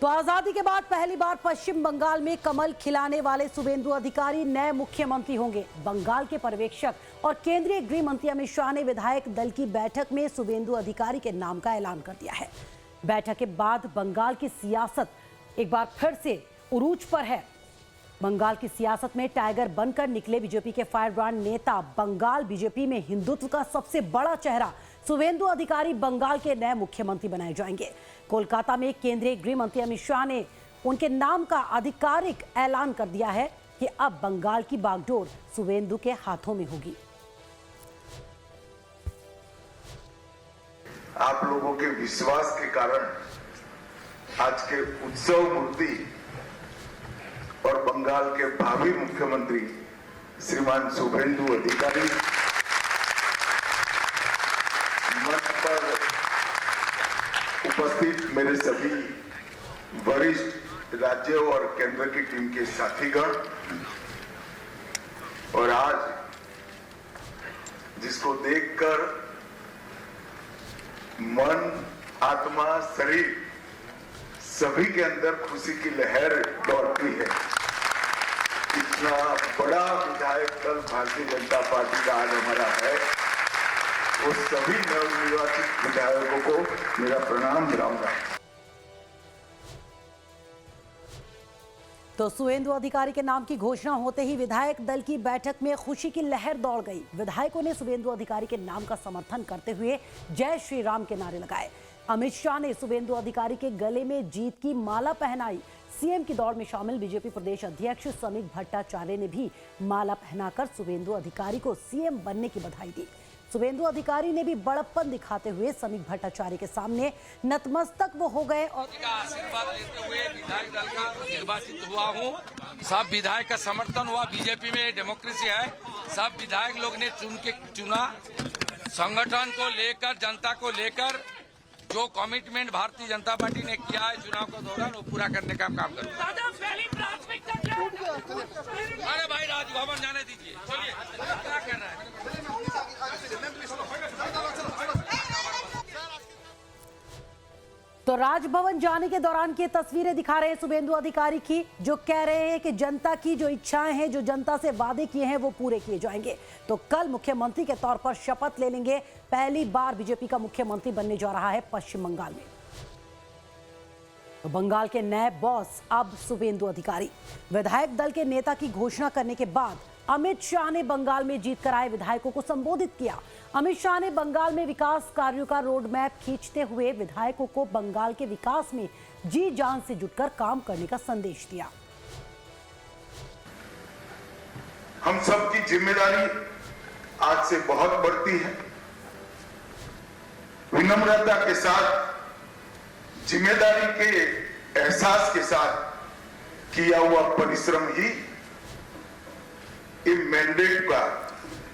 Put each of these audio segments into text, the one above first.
तो आजादी के बाद पहली बार पश्चिम बंगाल में कमल खिलाने वाले शुभेंदु अधिकारी नए मुख्यमंत्री होंगे। बंगाल के पर्यवेक्षक और केंद्रीय गृह मंत्री अमित शाह ने विधायक दल की बैठक में शुभेंदु अधिकारी के नाम का ऐलान कर दिया है। बैठक के बाद बंगाल की सियासत एक बार फिर से उरूज पर है। बंगाल की सियासत में टाइगर बनकर निकले बीजेपी के फायरब्रांड नेता, बंगाल बीजेपी में हिंदुत्व का सबसे बड़ा चेहरा शुभेंदु अधिकारी बंगाल के नए मुख्यमंत्री बनाए जाएंगे। कोलकाता में केंद्रीय गृह मंत्री अमित शाह ने उनके नाम का आधिकारिक ऐलान कर दिया है कि अब बंगाल की बागडोर शुभेंदु के हाथों में होगी। आप लोगों के विश्वास के कारण आज के उत्सव मूर्ति और बंगाल के भावी मुख्यमंत्री श्रीमान शुभेंदु अधिकारी मंच पर उपस्थित मेरे सभी वरिष्ठ राज्य और केंद्र की टीम के साथीगण और आज जिसको देखकर मन, आत्मा, शरीर सभी के अंदर खुशी की लहर दौड़ती है। इतना बड़ा विधायक दल भारतीय जनता पार्टी का आज हमारा है, वो सभी नवनिर्वाचित विधायकों को मेरा प्रणाम दिलाऊंगा। तो शुभेंदु अधिकारी के नाम की घोषणा होते ही विधायक दल की बैठक में खुशी की लहर दौड़ गई। विधायकों ने शुभेंदु अधिकारी के नाम का समर्थन करते हुए जय श्री राम के नारे लगाए। अमित शाह ने शुभेंदु अधिकारी के गले में जीत की माला पहनाई। सीएम की दौड़ में शामिल बीजेपी प्रदेश अध्यक्ष समीक भट्टाचार्य ने भी माला पहनाकर शुभेंदु अधिकारी को सीएम बनने की बधाई दी। शुभेंदु अधिकारी ने भी बड़प्पन दिखाते हुए समीक भट्टाचार्य के सामने नतमस्तक वो हो गए और आशीर्वाद लेते हुए विधायक दल का निर्वाचित हुआ हूँ। सब विधायक का समर्थन हुआ। बीजेपी में डेमोक्रेसी है, सब विधायक लोग ने चुना। संगठन को लेकर, जनता को लेकर जो कमिटमेंट भारतीय जनता पार्टी ने किया है चुनाव के दौरान, वो पूरा करने का काम करूंगा। अरे भाई राजभवन जाने दीजिए, चलिए क्या करना है। तो राजभवन जाने के दौरान की तस्वीरें दिखा रहे हैं शुभेंदु अधिकारी की, जो कह रहे हैं कि जनता की जो इच्छाएं हैं, जो जनता से वादे किए हैं, वो पूरे किए जाएंगे। तो कल मुख्यमंत्री के तौर पर शपथ ले लेंगे। पहली बार बीजेपी का मुख्यमंत्री बनने जा रहा है पश्चिम बंगाल में। तो बंगाल के नए बॉस अब शुभेंदु अधिकारी। विधायक दल के नेता की घोषणा करने के बाद अमित शाह ने बंगाल में जीत कर आए विधायकों को संबोधित किया। अमित शाह ने बंगाल में विकास कार्यों का रोड मैप खींचते हुए विधायकों को बंगाल के विकास में जी जान से जुटकर काम करने का संदेश दिया। हम सबकी जिम्मेदारी आज से बहुत बढ़ती है। विनम्रता के साथ, जिम्मेदारी के एहसास के साथ किया हुआ परिश्रम ही इन मैंडेट का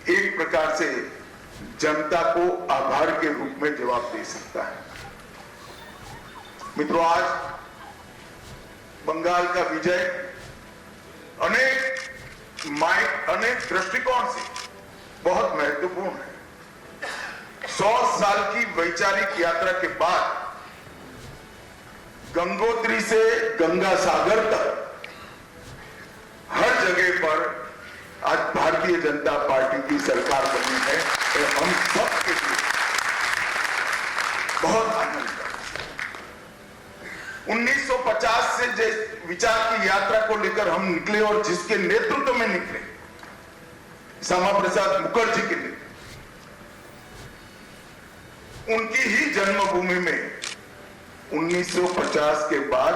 एक प्रकार से जनता को आभार के रूप में जवाब दे सकता है। मित्रों, आज बंगाल का विजय अनेक दृष्टिकोण से बहुत महत्वपूर्ण है। 100 साल की वैचारिक यात्रा के बाद गंगोत्री से गंगा सागर तक हर जगह पर आज भारतीय जनता पार्टी की सरकार बनी है और हम सब के लिए बहुत आनंद है। 1950 से जिस विचार की यात्रा को लेकर हम निकले और जिसके नेतृत्व में निकले, श्यामा प्रसाद मुखर्जी के लिए, उनकी ही जन्मभूमि में 1950 के बाद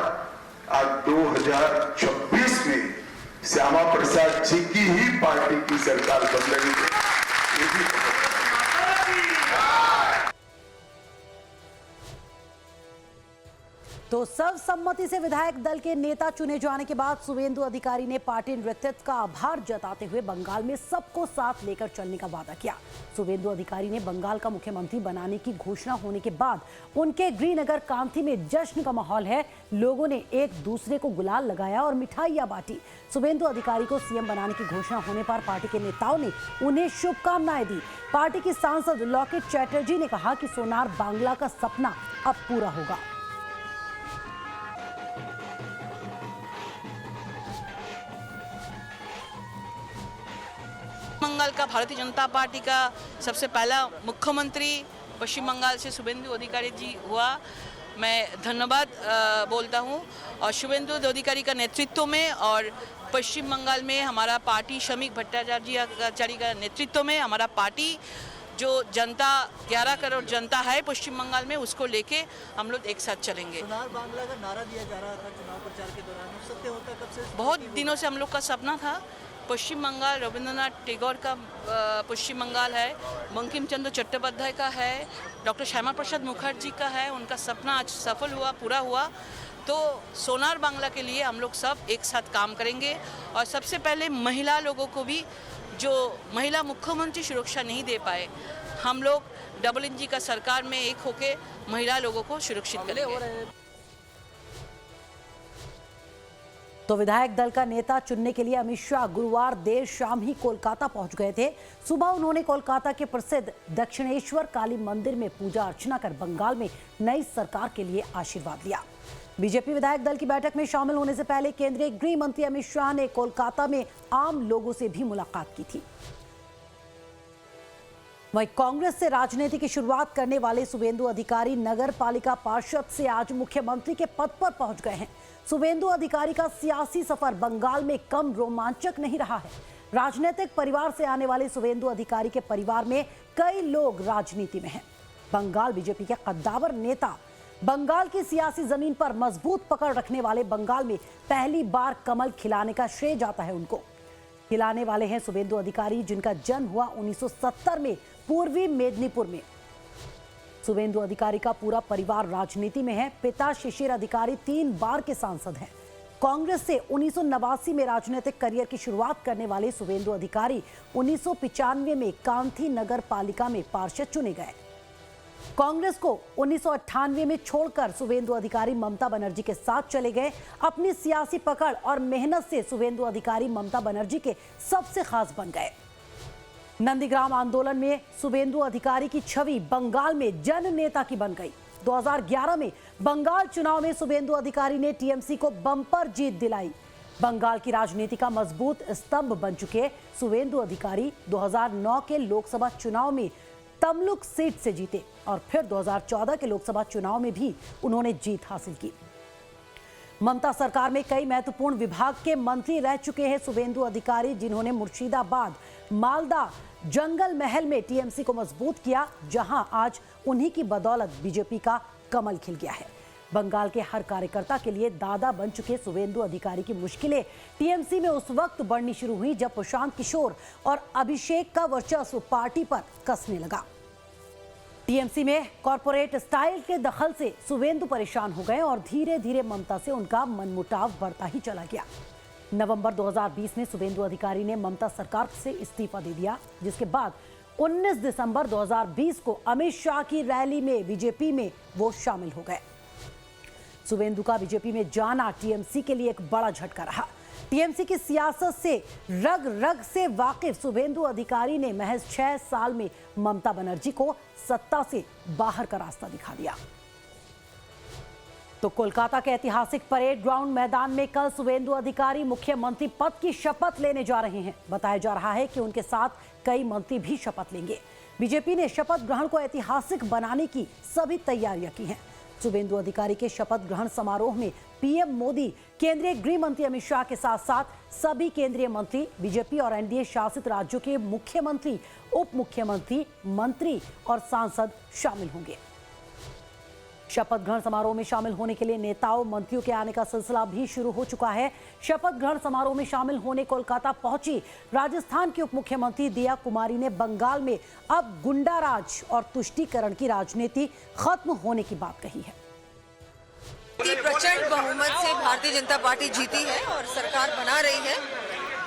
आज 2026 में श्यामा प्रसाद जी की ही पार्टी की सरकार बन रही है। तो सर्वसम्मति से विधायक दल के नेता चुने जाने के बाद शुभेंदु अधिकारी ने पार्टी नेतृत्व का आभार जताते हुए बंगाल में सबको साथ लेकर चलने का वादा किया। शुभेंदु अधिकारी ने बंगाल का मुख्यमंत्री बनाने की घोषणा होने के बाद उनके गृहनगर कांथी में जश्न का माहौल है। लोगों ने एक दूसरे को गुलाल लगाया और मिठाइयां बांटी। शुभेंदु अधिकारी को सीएम बनाने की घोषणा होने पर पार्टी के नेताओं ने उन्हें शुभकामनाएं दी। पार्टी की सांसद लॉकेट चैटर्जी ने कहा कि सोनार बांग्ला का सपना अब पूरा होगा। बंगाल का भारतीय जनता पार्टी का सबसे पहला मुख्यमंत्री पश्चिम बंगाल से शुभेंदु अधिकारी जी हुआ। मैं धन्यवाद बोलता हूँ। और शुभेंदु अधिकारी का नेतृत्व में और पश्चिम बंगाल में हमारा पार्टी श्रमिक भट्टाचार्य का नेतृत्व में हमारा पार्टी जो जनता 11 करोड़ जनता है पश्चिम बंगाल में, उसको लेके हम लोग एक साथ चलेंगे। सोनार बांग्ला का नारा दिया जा रहा था चुनाव प्रचार के दौरान, सत्य होता कब से? बहुत दिनों से हम लोग का सपना था। पश्चिम बंगाल रविंद्रनाथ टैगोर का पश्चिम बंगाल है, बंकिम चंद्र चट्टोपाध्याय का है, डॉक्टर श्यामा प्रसाद मुखर्जी का है। उनका सपना आज सफल हुआ, पूरा हुआ। तो सोनार बांग्ला के लिए हम लोग सब एक साथ काम करेंगे। और सबसे पहले महिला लोगों को भी, जो महिला मुख्यमंत्री सुरक्षा नहीं दे पाए, हम लोग डबल इंजन का सरकार में एक होके महिला लोगों को सुरक्षित करेंगे। तो विधायक दल का नेता चुनने के लिए अमित शाह गुरुवार देर शाम ही कोलकाता पहुंच गए थे। सुबह उन्होंने कोलकाता के प्रसिद्ध दक्षिणेश्वर काली मंदिर में पूजा अर्चना कर बंगाल में नई सरकार के लिए आशीर्वाद लिया। बीजेपी विधायक दल की बैठक में शामिल होने से पहले केंद्रीय गृह मंत्री अमित शाह ने कोलकाता में आम लोगों से भी मुलाकात की थी। वहीं कांग्रेस से राजनीति की शुरुआत करने वाले शुभेंदु अधिकारी नगर पालिका पार्षद से आज मुख्यमंत्री के पद पर पहुंच गए हैं। शुभेंदु अधिकारी का सियासी सफर बंगाल में कम रोमांचक नहीं रहा है। राजनीतिक परिवार से आने वाले शुभेंदु अधिकारी के परिवार में कई लोग राजनीति में हैं। बंगाल बीजेपी के कद्दावर नेता, बंगाल की सियासी जमीन पर मजबूत पकड़ रखने वाले, बंगाल में पहली बार कमल खिलाने का श्रेय जाता है उनको। खिलाने वाले हैं शुभेंदु अधिकारी, जिनका जन्म हुआ 1970 में पूर्वी मेदिनीपुर में। शुभेंदु अधिकारी का पूरा परिवार राजनीति में है। पिता शिशिर अधिकारी 3 बार के सांसद हैं। कांग्रेस से 1989 में राजनीतिक करियर की शुरुआत करने वाले शुभेंदु अधिकारी 1995 में कांथी नगर पालिका में पार्षद चुने गए। कांग्रेस को 1998 में छोड़कर शुभेंदु अधिकारी ममता बनर्जी के साथ चले गए। अपनी सियासी पकड़ और मेहनत से शुभेंदु अधिकारी ममता बनर्जी के सबसे खास बन गए। नंदीग्राम आंदोलन में शुभेंदु अधिकारी की छवि बंगाल में जन नेता की बन गई। 2011 में बंगाल चुनाव में शुभेंदु अधिकारी ने टीएमसी को बम्पर जीत दिलाई। बंगाल की राजनीति का मजबूत स्तंभ बन चुके शुभेंदु अधिकारी 2009 के लोकसभा चुनाव में तमलुक सीट से जीते और फिर 2014 के लोकसभा चुनाव में भी उन्होंने जीत हासिल की। ममता सरकार में कई महत्वपूर्ण विभाग के मंत्री रह चुके हैं शुभेंदु अधिकारी, जिन्होंने मुर्शिदाबाद, मालदा, जंगल महल में टीएमसी को मजबूत किया, जहां आज उन्हीं की बदौलत बीजेपी का कमल खिल गया है। बंगाल के हर कार्यकर्ता के लिए दादा बन चुके शुभेंदु अधिकारी की मुश्किलें टीएमसी में उस वक्त बढ़नी शुरू हुई जब प्रशांत किशोर और अभिषेक का वर्चस्व पार्टी पर कसने लगा। टीएमसी में कॉर्पोरेट स्टाइल के दखल से शुभेंदु परेशान हो गए और धीरे धीरे ममता से उनका मनमुटाव बढ़ता ही चला गया। नवंबर 2020 में शुभेंदु अधिकारी ने ममता सरकार से इस्तीफा दे दिया, जिसके बाद 19 दिसंबर 2020 को अमित शाह की रैली में बीजेपी में वो शामिल हो गए। शुभेंदु का बीजेपी में जाना टीएमसी के लिए एक बड़ा झटका रहा। टीएमसी की सियासत से रग रग से वाकिफ शुभेंदु अधिकारी ने महज 6 साल में ममता बनर्जी को सत्ता से बाहर का रास्ता दिखा दिया। तो कोलकाता के ऐतिहासिक परेड ग्राउंड मैदान में कल शुभेंदु अधिकारी मुख्यमंत्री पद की शपथ लेने जा रहे हैं। बताया जा रहा है कि उनके साथ कई मंत्री भी शपथ लेंगे। बीजेपी ने शपथ ग्रहण को ऐतिहासिक बनाने की सभी तैयारियां की हैं। शुभेंदु अधिकारी के शपथ ग्रहण समारोह में पीएम मोदी, केंद्रीय गृह मंत्री अमित शाह के साथ साथ सभी केंद्रीय मंत्री, बीजेपी और एनडीए शासित राज्यों के मुख्यमंत्री, उप मुख्यमंत्री, मंत्री और सांसद शामिल होंगे। शपथ ग्रहण समारोह में शामिल होने के लिए नेताओं, मंत्रियों के आने का सिलसिला भी शुरू हो चुका है। शपथ ग्रहण समारोह में शामिल होने कोलकाता पहुंची राजस्थान की उप मुख्यमंत्री दिया कुमारी ने बंगाल में अब गुंडाराज और तुष्टीकरण की राजनीति खत्म होने की बात कही है। प्रचंड बहुमत से भारतीय जनता पार्टी जीती है और सरकार बना रही है।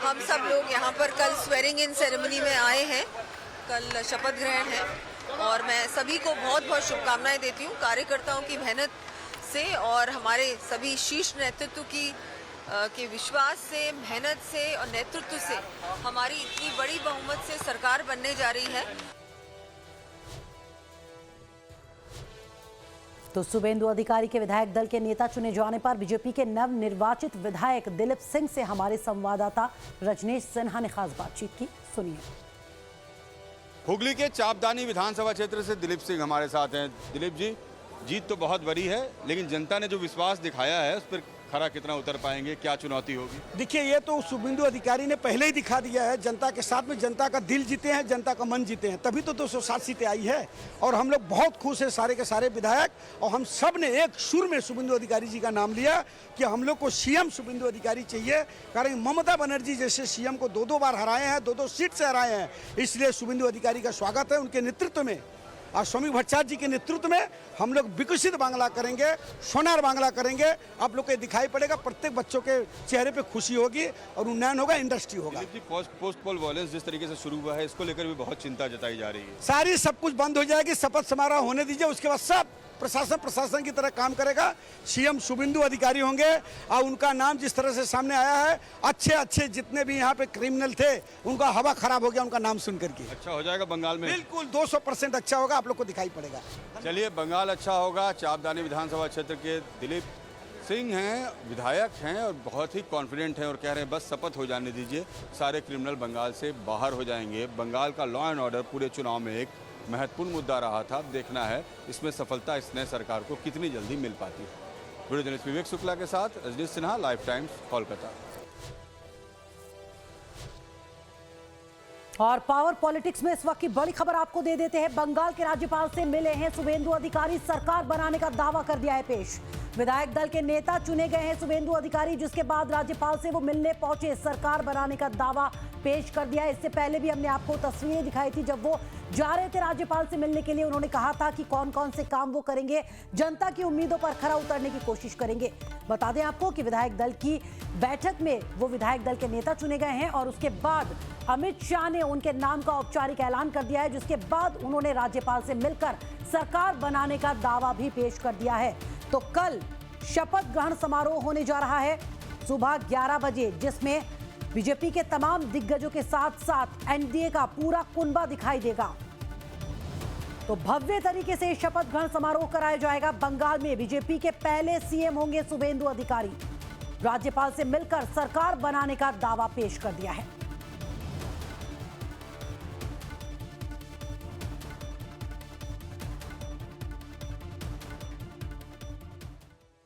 हम सब लोग यहाँ पर कल स्वेरिंग इन सेरेमनी में आए हैं। कल शपथ ग्रहण है और मैं सभी को बहुत बहुत शुभकामनाएं देती हूँ। कार्यकर्ताओं की मेहनत से और हमारे सभी शीर्ष नेतृत्व के विश्वास से, मेहनत से और नेतृत्व से हमारी इतनी बड़ी बहुमत से सरकार बनने जा रही है। तो शुभेंदु अधिकारी के विधायक दल के नेता चुने जाने पर बीजेपी के नव निर्वाचित विधायक दिलीप सिंह से हमारे संवाददाता रजनीश सिन्हा ने खास बातचीत की। सुनिए। हुगली के चापदानी विधानसभा क्षेत्र से दिलीप सिंह हमारे साथ हैं। दिलीप जी, जीत तो बहुत बड़ी है, लेकिन जनता ने जो विश्वास दिखाया है उस पर खरा कितना उतर पाएंगे, क्या चुनौती होगी? देखिए, ये तो शुभेंदु अधिकारी ने पहले ही दिखा दिया है। जनता के साथ में जनता का दिल जीते हैं, जनता का मन जीते हैं, तभी तो 207 सीटें आई है। और हम लोग बहुत खुश हैं, सारे के सारे विधायक, और हम सब ने एक सुर में शुभेंदु अधिकारी जी का नाम लिया कि हम लोग को सीएम शुभेंदु अधिकारी चाहिए। कारण ममता बनर्जी जैसे सीएम को 2-2 बार हराए हैं, 2-2 सीट से हराए हैं, इसलिए शुभेंदु अधिकारी का स्वागत है उनके नेतृत्व में। और स्वामी भट्टाचार्य जी के नेतृत्व में हम लोग विकसित बांग्ला करेंगे, सोनार बांग्ला करेंगे। आप लोग को दिखाई पड़ेगा, प्रत्येक बच्चों के चेहरे पे खुशी होगी और उन्नयन होगा, इंडस्ट्री होगा। पोस्ट पोल वायलेंस जिस तरीके से शुरू हुआ है, इसको लेकर भी बहुत चिंता जताई जा रही है। सारी सब कुछ बंद हो जाएगी, शपथ समारोह होने दीजिए, उसके बाद सब प्रशासन की तरह काम करेगा। सीएम शुभेंदु अधिकारी होंगे और उनका नाम जिस तरह से सामने आया है, अच्छे जितने भी यहाँ पे क्रिमिनल थे उनका हवा खराब हो गया उनका नाम सुन करके। अच्छा हो जाएगा बंगाल में? बिल्कुल 200% अच्छा होगा, आप लोग को दिखाई पड़ेगा। चलिए, बंगाल अच्छा होगा। चापदानी विधानसभा क्षेत्र के दिलीप सिंह हैं, विधायक हैं और बहुत ही कॉन्फिडेंट हैं और कह रहे हैं बस शपथ हो जाने दीजिए, सारे क्रिमिनल बंगाल से बाहर हो जाएंगे। बंगाल का लॉ एंड ऑर्डर पूरे चुनाव में एक महत्वपूर्ण मुद्दा रहा था। अब देखना है इसमें सफलता इस नए सरकार को कितनी जल्दी मिल पाती है। वीडियो जर्नलिस्ट विवेक शुक्ला के साथ रजनीश सिन्हा, लाइफ टाइम्स, कोलकाता। और पावर पॉलिटिक्स में इस वक्त की बड़ी खबर आपको दे देते हैं। बंगाल के राज्यपाल से मिले हैं शुभेंदु अधिकारी, सरकार बनाने का दावा कर दिया है पेश। विधायक दल के नेता चुने गए हैं शुभेंदु अधिकारी, जिसके बाद राज्यपाल से वो मिलने पहुंचे, सरकार बनाने का दावा पेश कर दिया है। इससे पहले भी हमने आपको तस्वीरें दिखाई थी, जब वो जा रहे थे राज्यपाल से मिलने के लिए। उन्होंने कहा था कि कौन कौन से काम वो करेंगे, जनता की उम्मीदों पर खरा उतरने की कोशिश करेंगे। बता दें आपको कि विधायक दल की बैठक में वो विधायक दल के नेता चुने गए हैं और उसके बाद अमित शाह ने उनके नाम का औपचारिक ऐलान कर दिया है, जिसके बाद उन्होंने राज्यपाल से मिलकर सरकार बनाने का दावा भी पेश कर दिया है। तो कल शपथ ग्रहण समारोह होने जा रहा है सुबह 11 बजे, जिसमें बीजेपी के तमाम दिग्गजों के साथ साथ एनडीए का पूरा कुनबा दिखाई देगा। तो भव्य तरीके से शपथ ग्रहण समारोह कराया जाएगा। बंगाल में बीजेपी के पहले सीएम होंगे शुभेंदु अधिकारी। राज्यपाल से मिलकर सरकार बनाने का दावा पेश कर दिया है।